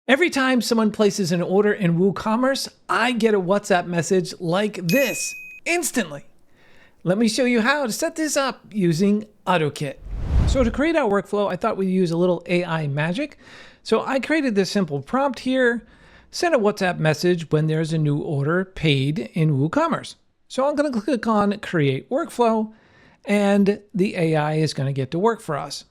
Every time someone places an order in WooCommerce, I get a WhatsApp message like this instantly. Let me show you how to set this up using OttoKit. So to create our workflow, I thought we'd use a little AI magic. So I created this simple prompt here: send a WhatsApp message when there's a new order paid in WooCommerce. So I'm going to click on Create Workflow, and the AI is going to get to work for us.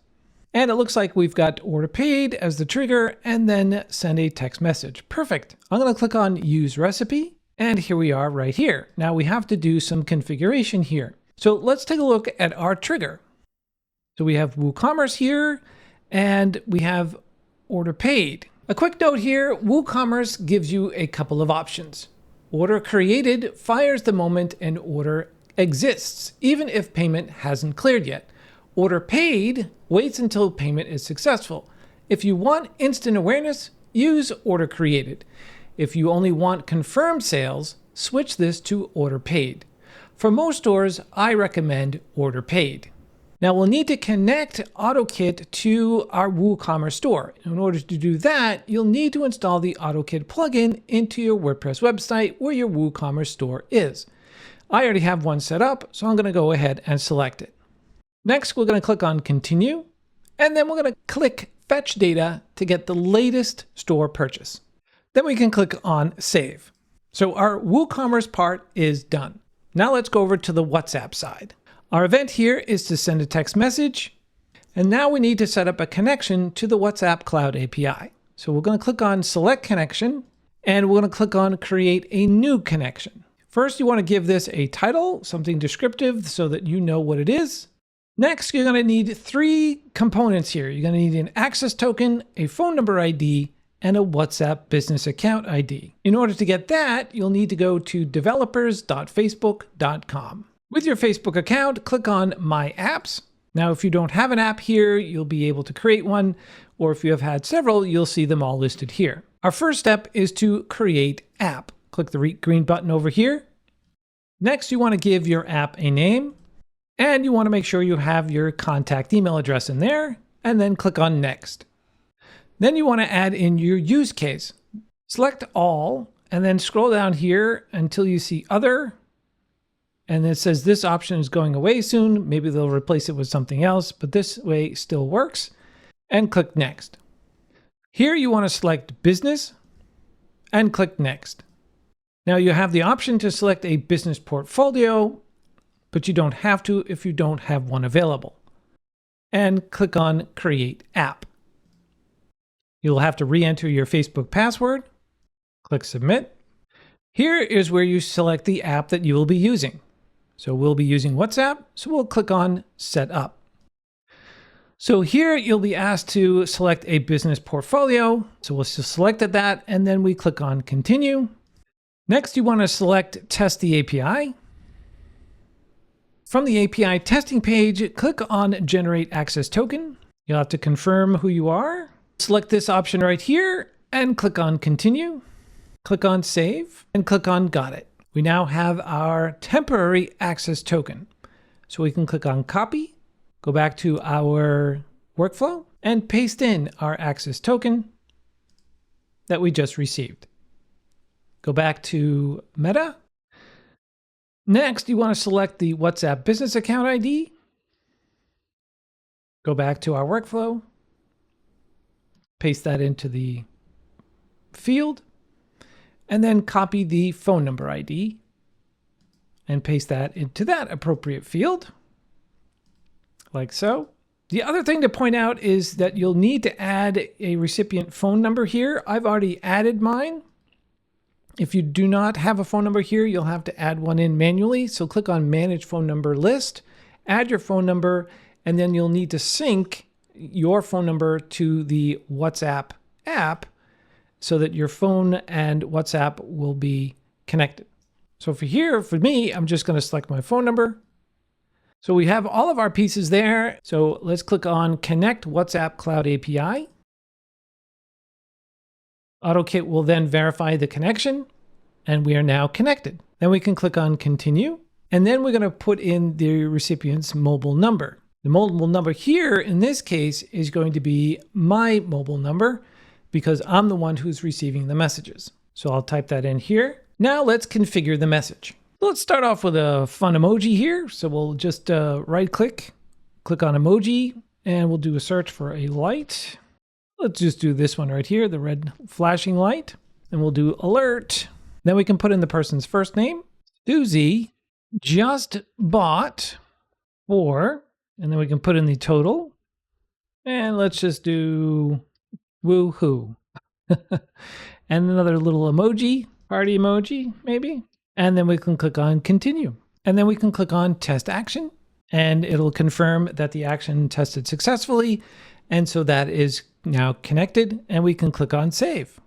And it looks like we've got order paid as the trigger and then send a text message. Perfect. I'm going to click on Use Recipe, and here we are right here. Now we have to do some configuration here. So let's take a look at our trigger. So we have WooCommerce here, and we have order paid. A quick note here: WooCommerce gives you a couple of options. Order created fires the moment an order exists, even if payment hasn't cleared yet. Order paid waits until payment is successful. If you want instant awareness, use order created. If you only want confirmed sales, switch this to order paid. For most stores, I recommend order paid. Now we'll need to connect OttoKit to our WooCommerce store. In order to do that, you'll need to install the OttoKit plugin into your WordPress website where your WooCommerce store is. I already have one set up, so I'm going to go ahead and select it. Next, we're going to click on Continue, and then we're going to click Fetch Data to get the latest store purchase. Then we can click on Save. So our WooCommerce part is done. Now let's go over to the WhatsApp side. Our event here is to send a text message, and now we need to set up a connection to the WhatsApp Cloud API. So we're going to click on Select Connection, and we're going to click on Create a New Connection. First, you want to give this a title, something descriptive so that you know what it is. Next, you're going to need three components here. You're going to need an access token, a phone number ID, and a WhatsApp business account ID. In order to get that, you'll need to go to developers.facebook.com. With your Facebook account, click on My Apps. Now, if you don't have an app here, you'll be able to create one, or if you have had several, you'll see them all listed here. Our first step is to create app. Click the green button over here. Next, you want to give your app a name. And you want to make sure you have your contact email address in there, and then click on Next. Then you want to add in your use case. Select All, and then scroll down here until you see Other. And it says this option is going away soon. Maybe they'll replace it with something else, but this way still works. And click Next. Here you want to select Business and click Next. Now you have the option to select a business portfolio, but you don't have to if you don't have one available. And click on Create App. You'll have to re-enter your Facebook password. Click Submit. Here is where you select the app that you will be using. So we'll be using WhatsApp, so we'll click on Set Up. So here you'll be asked to select a business portfolio. So we'll select that, and then we click on Continue. Next, you want to select Test the API. From the API testing page, click on Generate Access Token. You'll have to confirm who you are. Select this option right here and click on Continue. Click on Save and click on Got It. We now have our temporary access token. So we can click on Copy, go back to our workflow, and paste in our access token that we just received. Go back to Meta. Next, you want to select the WhatsApp business account ID. Go back to our workflow. Paste that into the field. And then copy the phone number ID and paste that into that appropriate field, like so. The other thing to point out is that you'll need to add a recipient phone number here. I've already added mine. If you do not have a phone number here, you'll have to add one in manually. So click on Manage Phone Number List, add your phone number, and then you'll need to sync your phone number to the WhatsApp app so that your phone and WhatsApp will be connected. So for me, I'm just going to select my phone number. So we have all of our pieces there. So let's click on Connect WhatsApp Cloud API. OttoKit will then verify the connection, and we are now connected. Then we can click on Continue, and then we're going to put in the recipient's mobile number. The mobile number here, in this case, is going to be my mobile number because I'm the one who's receiving the messages. So I'll type that in here. Now let's configure the message. Let's start off with a fun emoji here. So we'll just right click on emoji, and we'll do a search for a light. Let's just do this one right here, the red flashing light. And we'll do alert. Then we can put in the person's first name. Susie just bought 4, and then we can put in the total. And let's just do woohoo. And another little emoji, party emoji maybe. And then we can click on continue. And then we can click on test action, and it'll confirm that the action tested successfully. And so that is now connected, and we can click on save.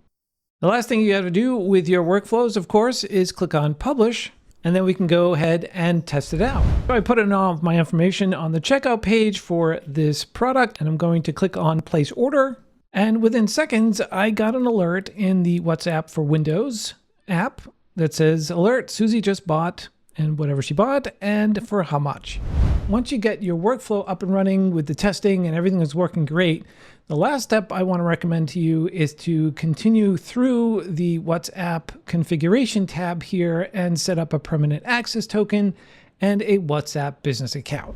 The last thing you have to do with your workflows, of course, is click on publish, and then we can go ahead and test it out. So I put in all of my information on the checkout page for this product, and I'm going to click on place order. And within seconds, I got an alert in the WhatsApp for Windows app that says, alert, Susie just bought, and whatever she bought, and for how much. Once you get your workflow up and running with the testing and everything is working great, the last step I want to recommend to you is to continue through the WhatsApp configuration tab here and set up a permanent access token and a WhatsApp business account.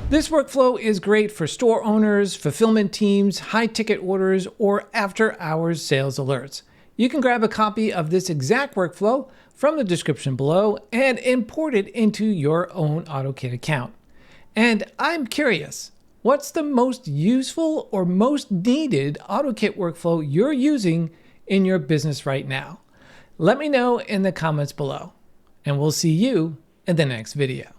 This workflow is great for store owners, fulfillment teams, high ticket orders, or after hours sales alerts. You can grab a copy of this exact workflow from the description below and import it into your own OttoKit account. And I'm curious, what's the most useful or most needed OttoKit workflow you're using in your business right now? Let me know in the comments below, and we'll see you in the next video.